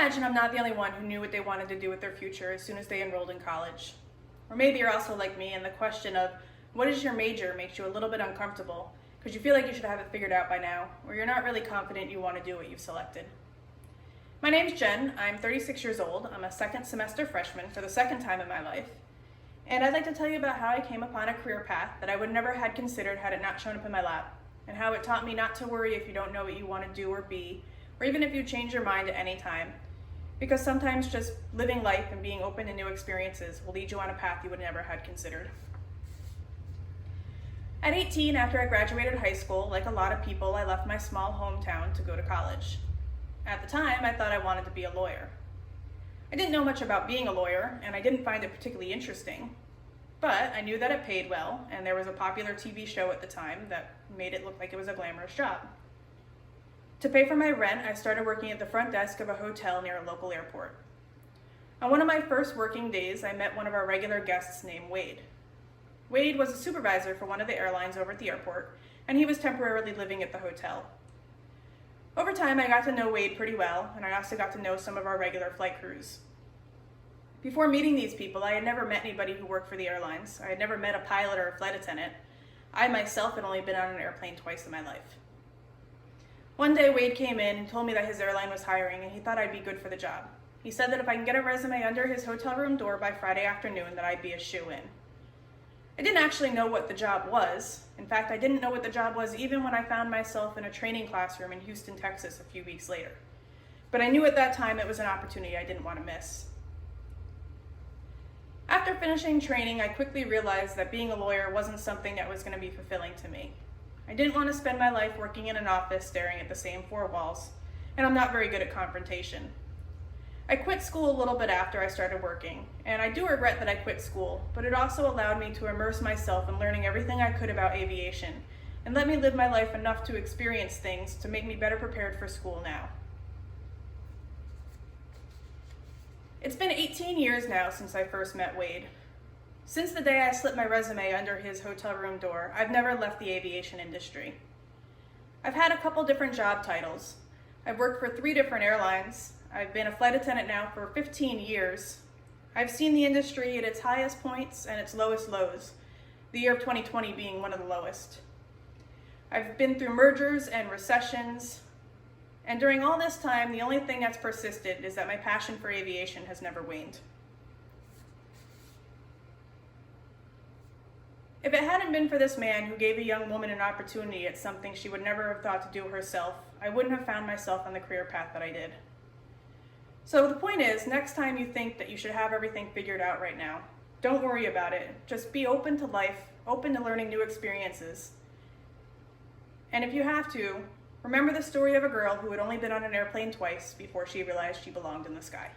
imagine I'm not the only one who knew what they wanted to do with their future as soon as they enrolled in college. Or maybe you're also like me and the question of what is your major makes you a little bit uncomfortable because you feel like you should have it figured out by now, or you're not really confident you want to do what you've selected. My name's Jen, I'm 36 years old, I'm a second semester freshman for the second time in my life, and I'd like to tell you about how I came upon a career path that I would never had considered had it not shown up in my lap, and how it taught me not to worry if you don't know what you want to do or be, or even if you change your mind at any time, because sometimes just living life and being open to new experiences will lead you on a path you would never had considered. At 18, after I graduated high school, like a lot of people, I left my small hometown to go to college. At the time, I thought I wanted to be a lawyer. I didn't know much about being a lawyer, and I didn't find it particularly interesting, but I knew that it paid well, and there was a popular TV show at the time that made it look like it was a glamorous job. To pay for my rent, I started working at the front desk of a hotel near a local airport. On one of my first working days, I met one of our regular guests named Wade. Wade was a supervisor for one of the airlines over at the airport, and he was temporarily living at the hotel. Over time, I got to know Wade pretty well, and I also got to know some of our regular flight crews. Before meeting these people, I had never met anybody who worked for the airlines. I had never met a pilot or a flight attendant. I myself had only been on an airplane twice in my life. One day, Wade came in and told me that his airline was hiring and he thought I'd be good for the job. He said that if I can get a resume under his hotel room door by Friday afternoon, that I'd be a shoo-in. I didn't actually know what the job was. In fact, I didn't know what the job was even when I found myself in a training classroom in Houston, Texas a few weeks later. But I knew at that time it was an opportunity I didn't want to miss. After finishing training, I quickly realized that being a lawyer wasn't something that was going to be fulfilling to me. I didn't want to spend my life working in an office staring at the same four walls, and I'm not very good at confrontation. I quit school a little bit after I started working, and I do regret that I quit school, but it also allowed me to immerse myself in learning everything I could about aviation, and let me live my life enough to experience things to make me better prepared for school now. It's been 18 years now since I first met Wade. Since the day I slipped my resume under his hotel room door, I've never left the aviation industry. I've had a couple different job titles. I've worked for 3 different airlines. I've been a flight attendant now for 15 years. I've seen the industry at its highest points and its lowest lows, the year of 2020 being one of the lowest. I've been through mergers and recessions, and during all this time, the only thing that's persisted is that my passion for aviation has never waned. If it hadn't been for this man who gave a young woman an opportunity at something she would never have thought to do herself, I wouldn't have found myself on the career path that I did. So the point is, next time you think that you should have everything figured out right now, don't worry about it. Just be open to life, open to learning new experiences. And if you have to, remember the story of a girl who had only been on an airplane twice before she realized she belonged in the sky.